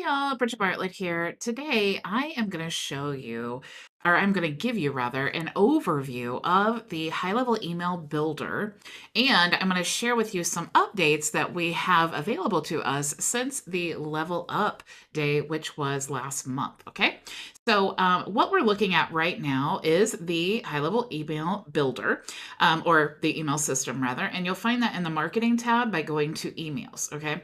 Hey all, Bridget Bartlett here. Today I am going to show you, or I'm going to give you rather, an overview of the high-level email builder. And I'm going to share with you some updates that we have available to us since the Level Up Day, which was last month. Okay. So what we're looking at right now is the high-level email builder, or the email system rather. And you'll find that in the marketing tab by going to emails. Okay.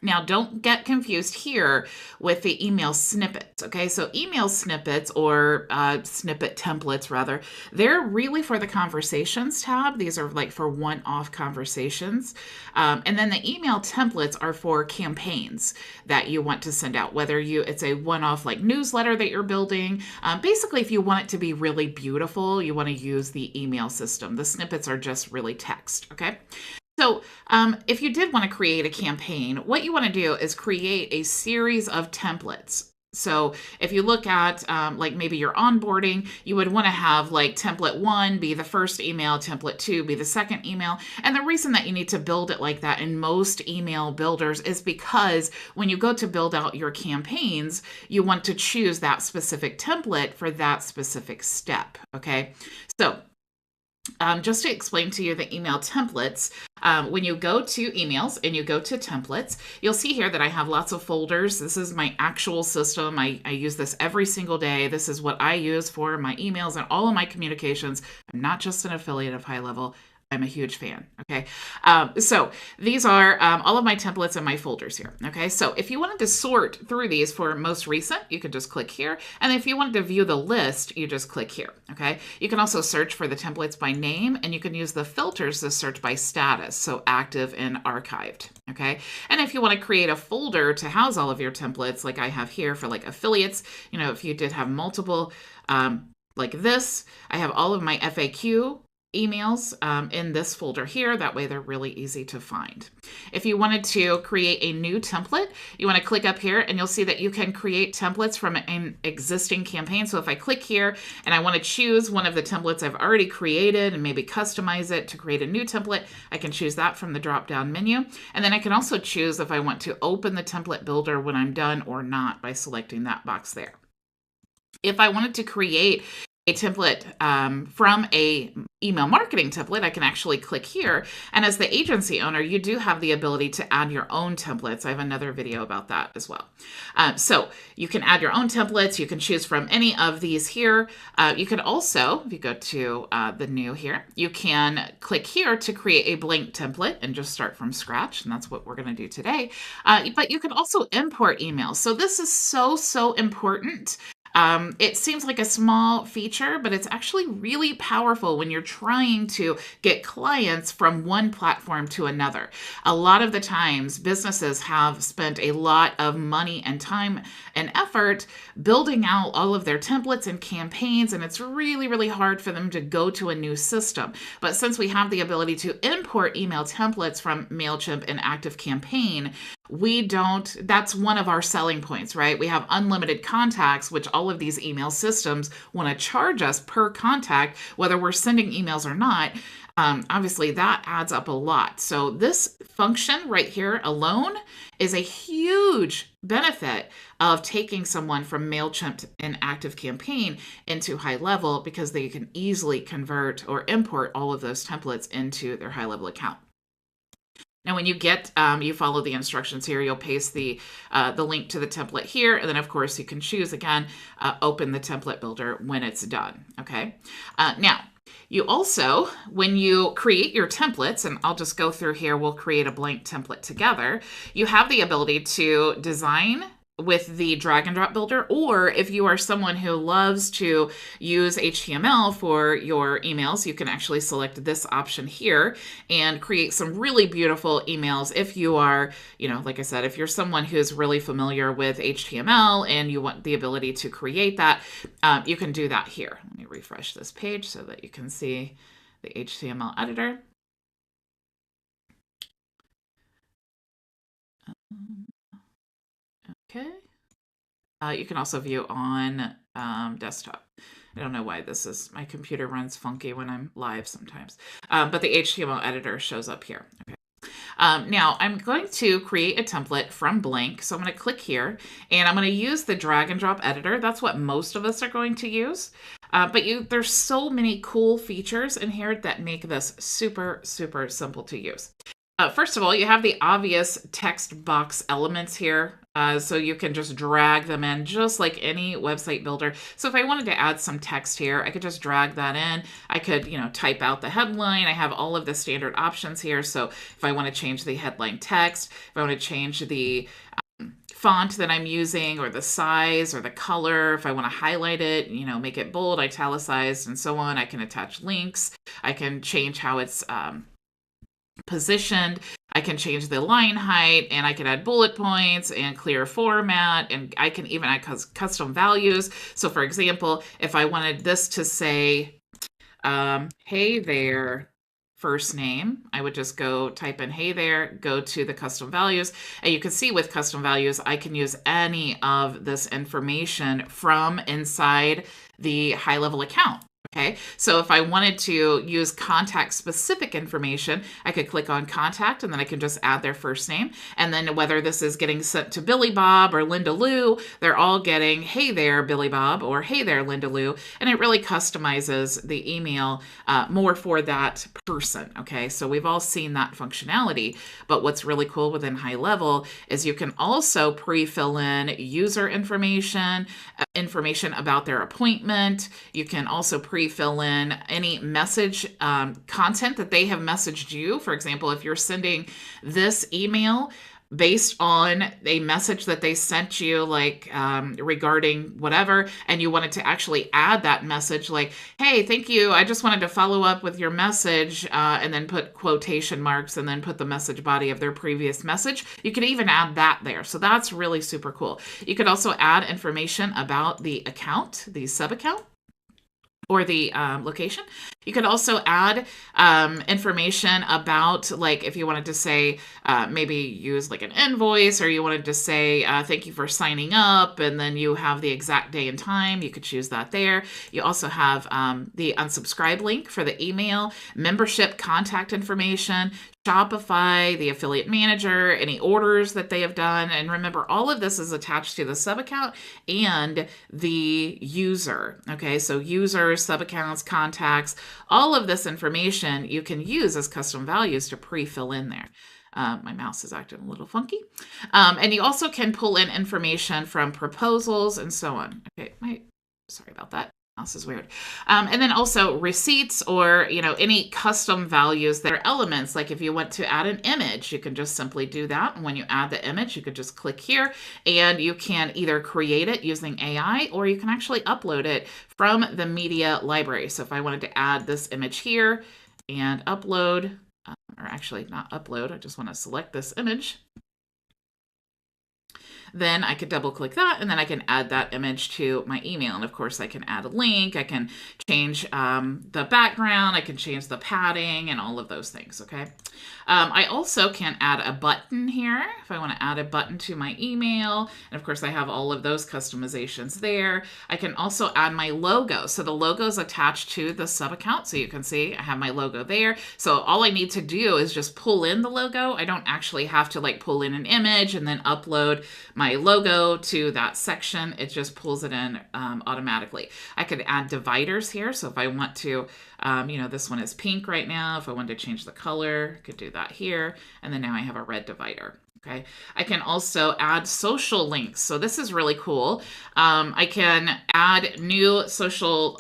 Now, don't get confused here with the email snippets, okay? So email snippets or snippet templates, rather, they're really for the conversations tab. These are like for one-off conversations. And then the email templates are for campaigns that you want to send out, whether it's a one-off like newsletter that you're building. Basically, if you want it to be really beautiful, you want to use the email system. The snippets are just really text, okay? So if you did want to create a campaign, what you want to do is create a series of templates. So if you look at like maybe your onboarding, you would want to have like template 1 be the first email, template 2 be the second email. And the reason that you need to build it like that in most email builders is because when you go to build out your campaigns, you want to choose that specific template for that specific step. Okay, so just to explain to you the email templates, when you go to emails and you go to templates, you'll see here that I have lots of folders. This is my actual system. I use this every single day. This is what I use for my emails and all of my communications. I'm not just an affiliate of HighLevel. I'm a huge fan. Okay. So these are all of my templates and my folders here. Okay. So if you wanted to sort through these for most recent, you could just click here. And if you wanted to view the list, you just click here. Okay. You can also search for the templates by name, and you can use the filters to search by status. So active and archived. Okay. And if you want to create a folder to house all of your templates, like I have here for like affiliates, if you did have multiple, like this, I have all of my FAQ emails in this folder here. That way they're really easy to find. If you wanted to create a new template, you want to click up here and you'll see that you can create templates from an existing campaign. So if I click here and I want to choose one of the templates I've already created and maybe customize it to create a new template, I can choose that from the drop-down menu. And then I can also choose if I want to open the template builder when I'm done or not by selecting that box there. If I wanted to create a template from a email marketing template, I can actually click here. And as the agency owner, you do have the ability to add your own templates. I have another video about that as well. So you can add your own templates. You can choose from any of these here. You could also, if you go to the new here, you can click here to create a blank template and just start from scratch. And that's what we're going to do today. But you can also import emails. So this is so important. It seems like a small feature, but it's actually really powerful when you're trying to get clients from one platform to another. A lot of the times, businesses have spent a lot of money and time and effort building out all of their templates and campaigns, and it's really hard for them to go to a new system. But since we have the ability to import email templates from MailChimp and ActiveCampaign, that's one of our selling points, right? We have unlimited contacts, which all of these email systems want to charge us per contact, whether we're sending emails or not. Obviously, that adds up a lot. So this function right here alone is a huge benefit of taking someone from MailChimp and ActiveCampaign into HighLevel, because they can easily convert or import all of those templates into their HighLevel account. Now, when you get, you follow the instructions here, you'll paste the link to the template here. And then, of course, you can choose, again, open the template builder when it's done. Okay. Now, you also, when you create your templates, and I'll just go through here, we'll create a blank template together. You have the ability to design with the drag and drop builder, or if you are someone who loves to use HTML for your emails, you can actually select this option here and create some really beautiful emails. If you are, like I said, if you're someone who's really familiar with HTML and you want the ability to create that, you can do that here. Let me refresh this page so that you can see the HTML editor. Okay. You can also view on desktop. I don't know why my computer runs funky when I'm live sometimes. But the HTML editor shows up here. Okay. Now I'm going to create a template from blank. So I'm going to click here and I'm going to use the drag and drop editor. That's what most of us are going to use. There's so many cool features in here that make this super, super simple to use. First of all, you have the obvious text box elements here. So you can just drag them in just like any website builder. So if I wanted to add some text here, I could just drag that in. I could, type out the headline. I have all of the standard options here. So if I want to change the headline text, if I want to change the font that I'm using or the size or the color, if I want to highlight it, make it bold, italicized, and so on, I can attach links. I can change how it's positioned. I can change the line height, and I can add bullet points and clear format, and I can even add custom values. So for example, if I wanted this to say, hey there, first name, I would just go type in hey there, go to the custom values, and you can see with custom values, I can use any of this information from inside the HighLevel account. Okay, so if I wanted to use contact specific information, I could click on contact and then I can just add their first name. And then whether this is getting sent to Billy Bob or Linda Lou, they're all getting, hey there, Billy Bob, or hey there, Linda Lou. And it really customizes the email more for that person. Okay, so we've all seen that functionality. But what's really cool within HighLevel is you can also pre-fill in user information, information about their appointment. You can also pre-fill in any message content that they have messaged you. For example, if you're sending this email based on a message that they sent you, like regarding whatever, and you wanted to actually add that message, like, hey, thank you, I just wanted to follow up with your message, and then put quotation marks and then put the message body of their previous message, you could even add that there. So that's really super cool. You could also add information about the account, the sub account, or the location. You could also add information about, like, if you wanted to say, maybe use like an invoice, or you wanted to say, thank you for signing up, and then you have the exact day and time, you could choose that there. You also have the unsubscribe link for the email, membership contact information, Shopify, the affiliate manager, any orders that they have done. And remember, all of this is attached to the sub account and the user. Okay, so users, sub accounts, contacts, all of this information you can use as custom values to pre-fill in there. My mouse is acting a little funky. And you also can pull in information from proposals and so on. Okay, sorry about that. Mouse is weird. And then also receipts, or any custom values that are elements. Like if you want to add an image, you can just simply do that. And when you add the image, you could just click here and you can either create it using AI, or you can actually upload it from the media library. So if I wanted to add this image here and upload, or actually not upload, I just want to select this image. Then I could double click that, and then I can add that image to my email. And of course I can add a link, I can change the background, I can change the padding and all of those things, okay? I also can add a button here if I want to add a button to my email. And of course I have all of those customizations there. I can also add my logo. So the logo is attached to the sub account. So you can see I have my logo there. So all I need to do is just pull in the logo. I don't actually have to like pull in an image and then upload my logo to that section. It just pulls it in automatically. I could add dividers here. So if I want to, this one is pink right now. If I wanted to change the color, I could do that here. And then now I have a red divider. Okay. I can also add social links. So this is really cool. I can add new social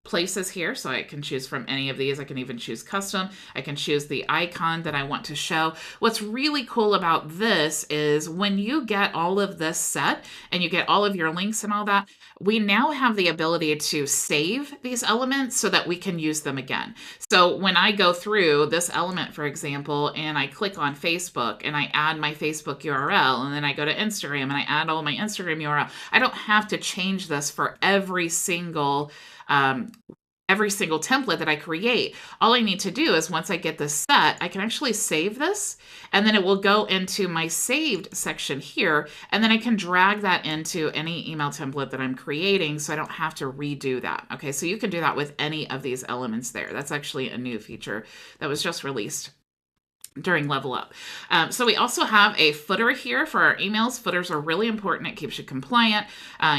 places here. So I can choose from any of these. I can even choose custom. I can choose the icon that I want to show. What's really cool about this is when you get all of this set and you get all of your links and all that, we now have the ability to save these elements so that we can use them again. So when I go through this element, for example, and I click on Facebook and I add my Facebook URL, and then I go to Instagram and I add all my Instagram URL, I don't have to change this for every single template that I create. All I need to do is once I get this set, I can actually save this, and then it will go into my saved section here, and then I can drag that into any email template that I'm creating so I don't have to redo that. Okay, so you can do that with any of these elements there. That's actually a new feature that was just released. during Level Up. So we also have a footer here for our emails. Footers are really important. It keeps you compliant.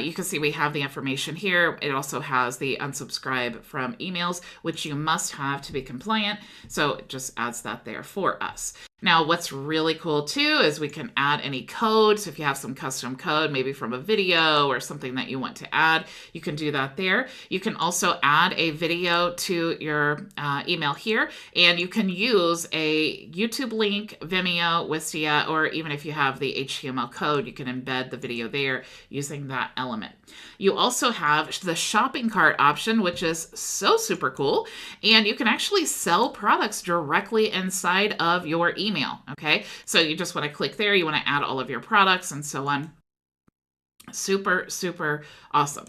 You can see we have the information here. It also has the unsubscribe from emails, which you must have to be compliant. So it just adds that there for us. Now, what's really cool too is we can add any code. So if you have some custom code, maybe from a video or something that you want to add, you can do that there. You can also add a video to your email here, and you can use a YouTube link, Vimeo, Wistia, or even if you have the HTML code, you can embed the video there using that element. You also have the shopping cart option, which is so super cool, and you can actually sell products directly inside of your email. Okay, so you just want to click there, you want to add all of your products and so on. Super, super awesome.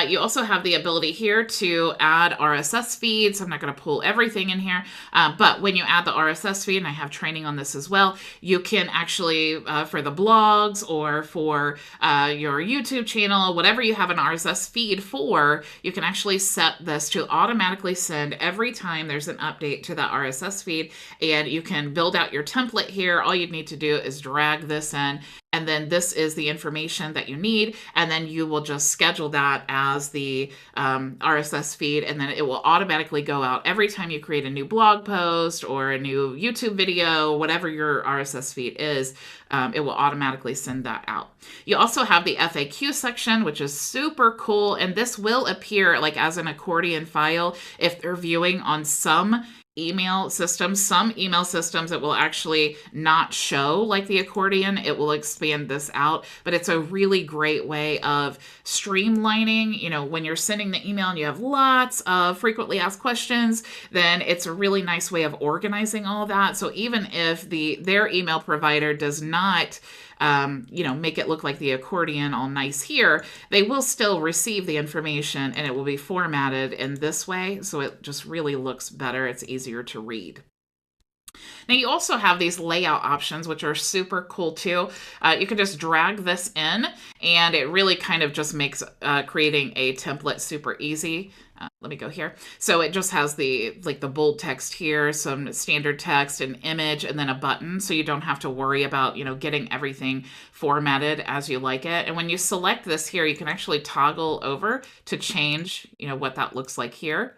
You also have the ability here to add RSS feeds. I'm not going to pull everything in here, but when you add the RSS feed, and I have training on this as well, you can actually, for the blogs or for your YouTube channel, whatever you have an RSS feed for, you can actually set this to automatically send every time there's an update to that RSS feed, and you can build out your template here. All you'd need to do is drag this in, and then this is the information that you need, and then you will just schedule that as the RSS feed, and then it will automatically go out every time you create a new blog post or a new YouTube video, whatever your RSS feed is, it will automatically send that out. You also have the FAQ section, which is super cool, and this will appear like as an accordion file if they're viewing on some email systems. Some email systems, it will actually not show like the accordion. It will expand this out, but it's a really great way of streamlining. You know, when you're sending the email and you have lots of frequently asked questions, then it's a really nice way of organizing all that. So even if their email provider does not make it look like the accordion all nice here, they will still receive the information and it will be formatted in this way. So it just really looks better. It's easier to read. Now you also have these layout options, which are super cool too. You can just drag this in and it really kind of just makes creating a template super easy. Let me go here. So it just has the bold text here, some standard text, an image, and then a button. So you don't have to worry about, getting everything formatted as you like it. And when you select this here, you can actually toggle over to change, what that looks like here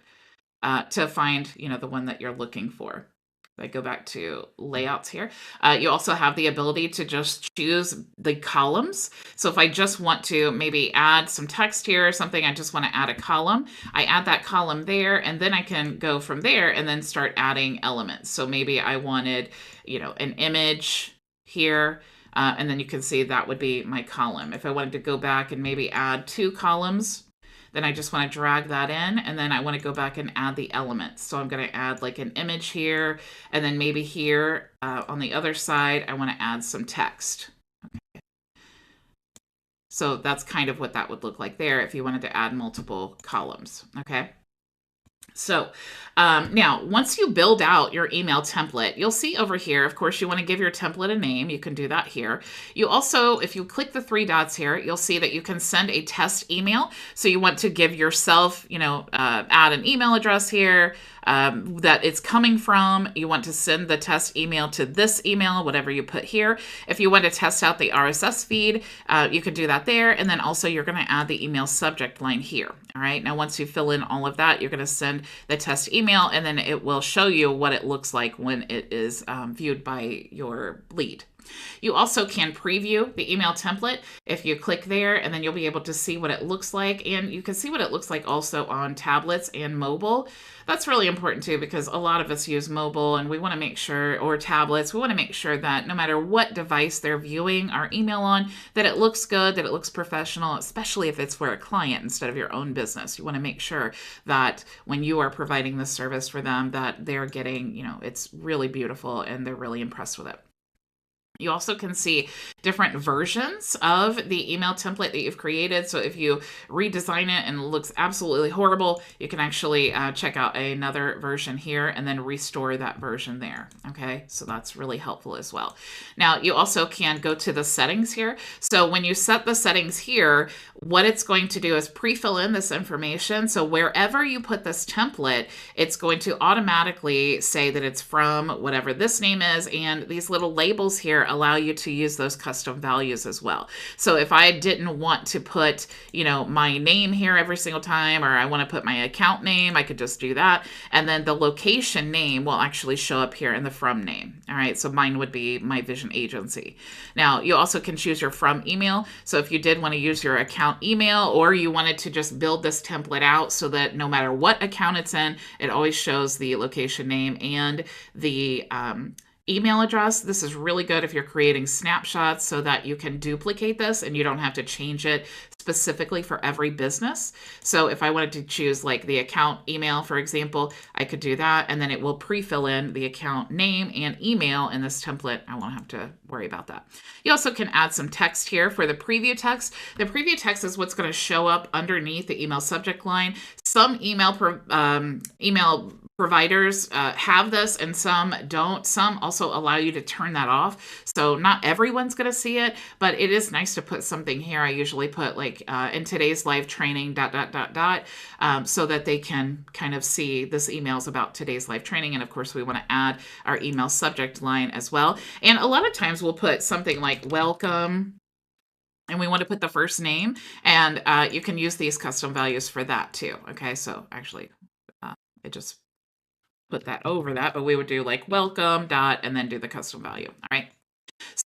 to find, the one that you're looking for. If I go back to layouts here, you also have the ability to just choose the columns. So if I just want to maybe add some text here or something, I just want to add a column, I add that column there, and then I can go from there and then start adding elements. So maybe I wanted, an image here, and then you can see that would be my column. If I wanted to go back and maybe add 2 columns, then I just want to drag that in, and then I want to go back and add the elements. So I'm going to add like an image here, and then maybe here on the other side, I want to add some text. Okay. So that's kind of what that would look like there if you wanted to add multiple columns. Okay. So now, once you build out your email template, you'll see over here, of course, you want to give your template a name. You can do that here. You also, if you click the 3 dots here, you'll see that you can send a test email. So you want to give yourself, add an email address here that it's coming from. You want to send the test email to this email, whatever you put here. If you want to test out the RSS feed, you can do that there. And then also you're going to add the email subject line here. All right. Now, once you fill in all of that, you're going to send the test email, and then it will show you what it looks like when it is viewed by your lead. You also can preview the email template if you click there, and then you'll be able to see what it looks like. And you can see what it looks like also on tablets and mobile. That's really important too, because a lot of us use mobile and we want to make sure, or tablets, we want to make sure that no matter what device they're viewing our email on, that it looks good, that it looks professional, especially if it's for a client instead of your own business. You want to make sure that when you are providing this service for them, that they're getting, it's really beautiful and they're really impressed with it. You also can see different versions of the email template that you've created. So if you redesign it and it looks absolutely horrible, you can actually check out another version here and then restore that version there. Okay, so that's really helpful as well. Now, you also can go to the settings here. So when you set the settings here, what it's going to do is pre-fill in this information. So wherever you put this template, it's going to automatically say that it's from whatever this name is, and these little labels here allow you to use those custom values as well. So if I didn't want to put, my name here every single time, or I want to put my account name, I could just do that. And then the location name will actually show up here in the from name. All right, so mine would be My Vision Agency. Now, you also can choose your from email. So if you did want to use your account email, or you wanted to just build this template out so that no matter what account it's in, it always shows the location name and the email address. This is really good if you're creating snapshots so that you can duplicate this and you don't have to change it specifically for every business. So if I wanted to choose like the account email, for example, I could do that, and then it will pre-fill in the account name and email in this template. I won't have to worry about that. You also can add some text here for the preview text. The preview text is what's going to show up underneath the email subject line. Some email providers have this and some don't. Some also allow you to turn that off. So not everyone's going to see it, but it is nice to put something here. I usually put like in today's live training ... so that they can kind of see this email is about today's live training. And of course, we want to add our email subject line as well. And a lot of times we'll put something like welcome, and we want to put the first name, and you can use these custom values for that too. Okay, so actually it just put that over that, but we would do like welcome dot and then do the custom value. All right.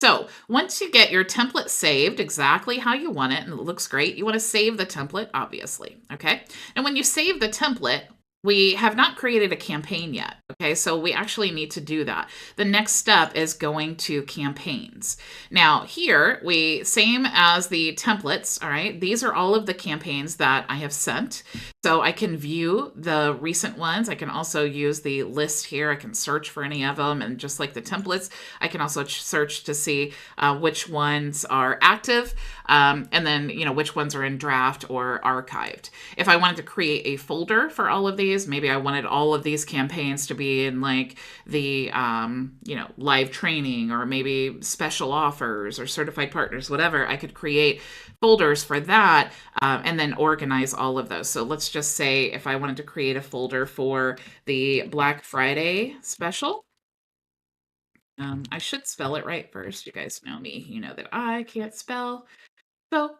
So once you get your template saved exactly how you want it and it looks great, you want to save the template, obviously. Okay. And when you save the template, we have not created a campaign yet. Okay, so we actually need to do that. The next step is going to campaigns. Now here, same as the templates, all right, these are all of the campaigns that I have sent. So I can view the recent ones. I can also use the list here. I can search for any of them. And just like the templates, I can also search to see which ones are active and then, which ones are in draft or archived. If I wanted to create a folder for all of these, maybe I wanted all of these campaigns to be in like the, live training, or maybe special offers or certified partners, whatever, I could create folders for that and then organize all of those. So let's just say if I wanted to create a folder for the Black Friday special, I should spell it right first. You guys know me. You know that I can't spell. So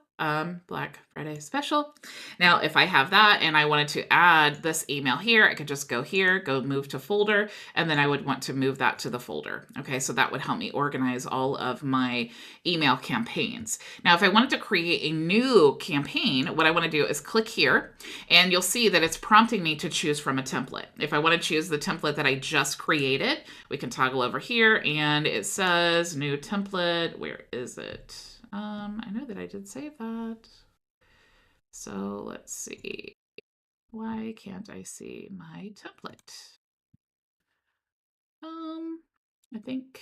Black Friday special. Now, if I have that and I wanted to add this email here, I could just go here, go move to folder, and then I would want to move that to the folder. Okay, so that would help me organize all of my email campaigns. Now, if I wanted to create a new campaign, what I want to do is click here, and you'll see that it's prompting me to choose from a template. If I want to choose the template that I just created, we can toggle over here, and it says new template. Where is it? I know that I did save that. So let's see. Why can't I see my template? I think,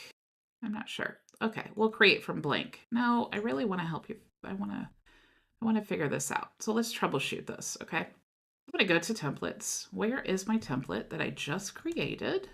I'm not sure. Okay, we'll create from blank. No, I really want to help you. I want to figure this out. So let's troubleshoot this, okay? I'm going to go to templates. Where is my template that I just created?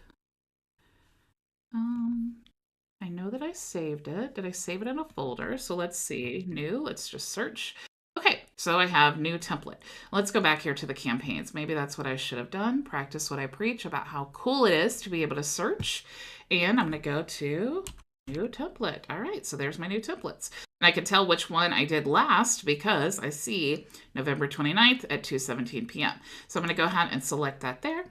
I know that I saved it. Did I save it in a folder? So let's see. New. Let's just search. Okay, so I have new template. Let's go back here to the campaigns. Maybe that's what I should have done. Practice what I preach about how cool it is to be able to search. And I'm going to go to new template. All right, so there's my new templates. And I can tell which one I did last because I see November 29th at 2:17 p.m. So I'm going to go ahead and select that there.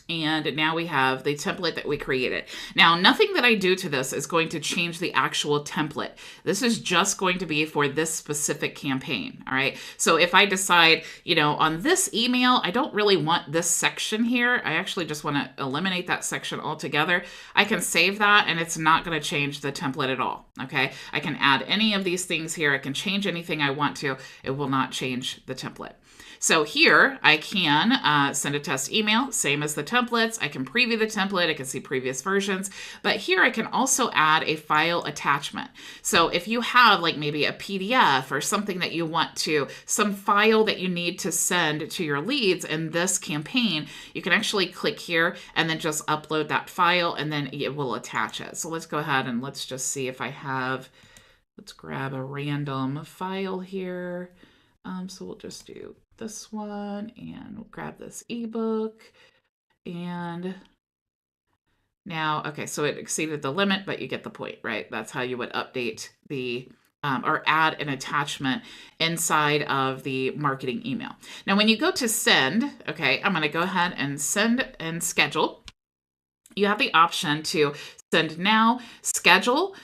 And now we have the template that we created. Now, nothing that I do to this is going to change the actual template. This is just going to be for this specific campaign, all right? So if I decide, on this email, I don't really want this section here. I actually just want to eliminate that section altogether. I can save that, and it's not going to change the template at all, okay? I can add any of these things here. I can change anything I want to. It will not change the template. So here I can send a test email, same as the templates. I can preview the template. I can see previous versions, but here I can also add a file attachment. So if you have like maybe a PDF or something that you want to, some file that you need to send to your leads in this campaign, you can actually click here and then just upload that file and then it will attach it. So let's go ahead and let's just see if I have, let's grab a random file here. So we'll just do this one and we'll grab this ebook. And now, okay, so it exceeded the limit, but you get the point, right? That's how you would update the or add an attachment inside of the marketing email. Now, when you go to send, okay, I'm going to go ahead and send and schedule. You have the option to send now, schedule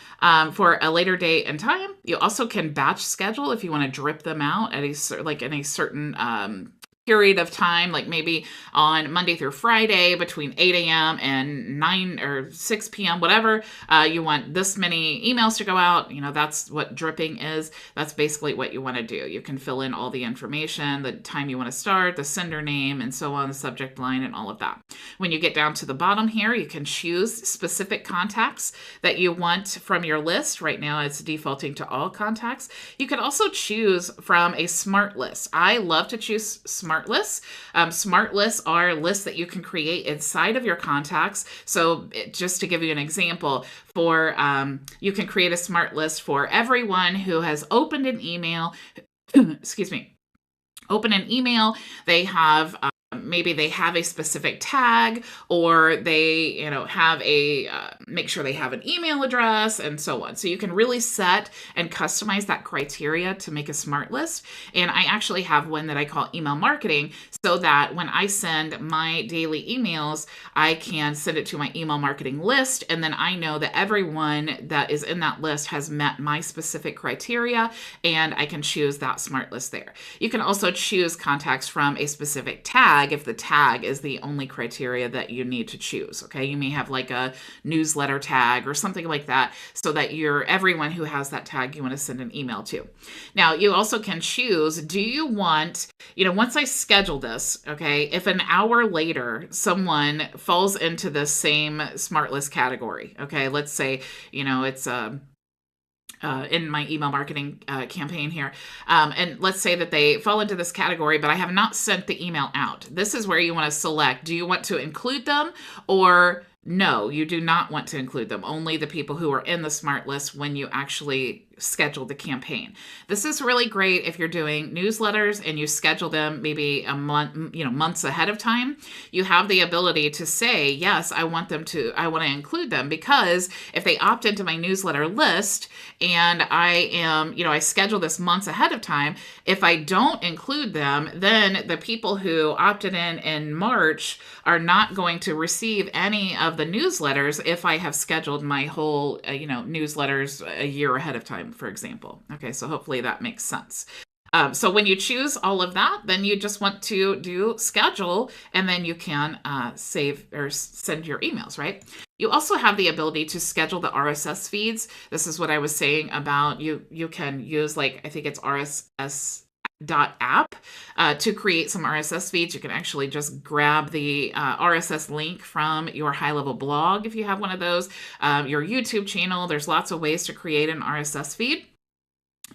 for a later date and time. You also can batch schedule if you want to drip them out at in a certain period of time, like maybe on Monday through Friday between 8 a.m. and 9 or 6 p.m., whatever. You want this many emails to go out. You know, that's what dripping is. That's basically what you want to do. You can fill in all the information, the time you want to start, the sender name, and so on, the subject line, and all of that. When you get down to the bottom here, you can choose specific contacts that you want from your list. Right now, it's defaulting to all contacts. You can also choose from a smart list. I love to choose smart lists. Smart lists are lists that you can create inside of your contacts. So just to give you an example, for you can create a smart list for everyone who has opened an email, excuse me, open an email. They have maybe they have a specific tag, or they have a make sure they have an email address, and so on. So you can really set and customize that criteria to make a smart list. And I actually have one that I call email marketing, so that when I send my daily emails, I can send it to my email marketing list, and then I know that everyone that is in that list has met my specific criteria, and I can choose that smart list there. You can also choose contacts from a specific tag if the tag is the only criteria that you need to choose. Okay, you may have like a newsletter tag or something like that, so that everyone who has that tag you want to send an email to. Now, you also can choose, do you want, once I schedule this, okay, if an hour later someone falls into the same smart list category, okay, let's say, it's in my email marketing campaign here. And let's say that they fall into this category, but I have not sent the email out. This is where you want to select, do you want to include them, or no, you do not want to include them. Only the people who are in the smart list when you actually schedule the campaign. This is really great if you're doing newsletters and you schedule them maybe a month, months ahead of time. You have the ability to say, yes, I want to include them, because if they opt into my newsletter list and I schedule this months ahead of time, if I don't include them, then the people who opted in March are not going to receive any of the newsletters if I have scheduled my whole, newsletters a year ahead of time, for example. Okay, so hopefully that makes sense. So when you choose all of that, then you just want to do schedule, and then you can save or send your emails, right? You also have the ability to schedule the RSS feeds. This is what I was saying about you can use, like, I think it's RSS.app to create some RSS feeds. You can actually just grab the RSS link from your HighLevel blog if you have one of those, your YouTube channel. There's lots of ways to create an RSS feed.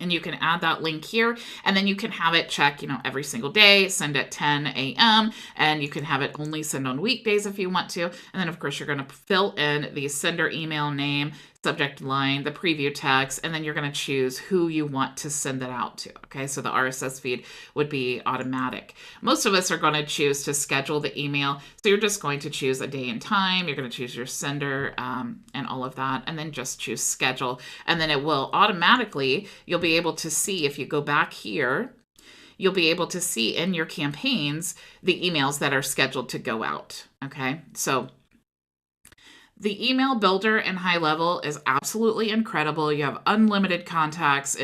And you can add that link here, and then you can have it check, every single day, send at 10 a.m., and you can have it only send on weekdays if you want to. And then, of course, you're going to fill in the sender email name, subject line, the preview text, and then you're going to choose who you want to send it out to. Okay, so the RSS feed would be automatic. Most of us are going to choose to schedule the email. So you're just going to choose a day and time. You're going to choose your sender and all of that, and then just choose schedule. And then it will automatically, you'll be able to see, if you go back here, you'll be able to see in your campaigns the emails that are scheduled to go out. Okay, so the email builder in HighLevel is absolutely incredible. You have unlimited contacts.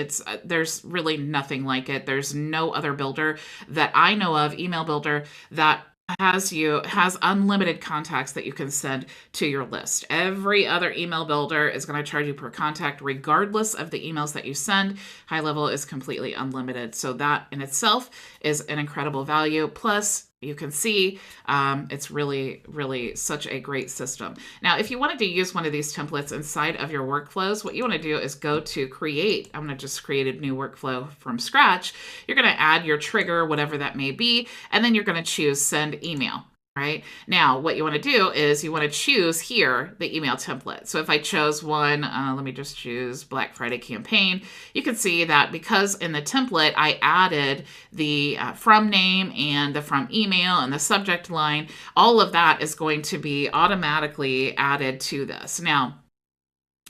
There's really nothing like it. There's no other builder that I know of, email builder, that has unlimited contacts that you can send to your list. Every other email builder is going to charge you per contact regardless of the emails that you send. HighLevel is completely unlimited. So that in itself is an incredible value. Plus, you can see it's really, really such a great system. Now, if you wanted to use one of these templates inside of your workflows, what you want to do is go to create. I'm going to just create a new workflow from scratch. You're going to add your trigger, whatever that may be, and then you're going to choose send email. Right now, what you want to do is you want to choose here the email template. So if I chose one, let me just choose Black Friday campaign. You can see that because in the template, I added the from name and the from email and the subject line, all of that is going to be automatically added to this. Now,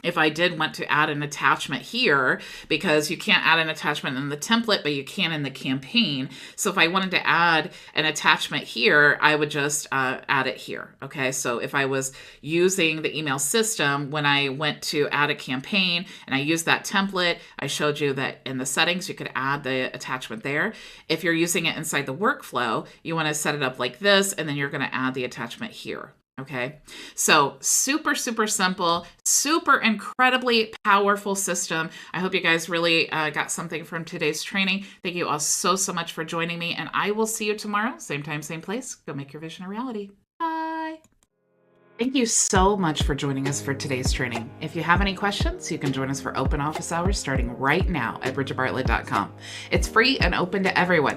if I did want to add an attachment here, because you can't add an attachment in the template, but you can in the campaign. So if I wanted to add an attachment here, I would just add it here. Okay, so if I was using the email system, when I went to add a campaign and I used that template, I showed you that in the settings, you could add the attachment there. If you're using it inside the workflow, you want to set it up like this, and then you're going to add the attachment here. Okay, so super, super simple, super incredibly powerful system. I hope you guys really got something from today's training. Thank you all so, so much for joining me, and I will see you tomorrow, same time, same place. Go make your vision a reality. Bye. Thank you so much for joining us for today's training. If you have any questions, you can join us for open office hours starting right now at bridgetbartlett.com. It's free and open to everyone.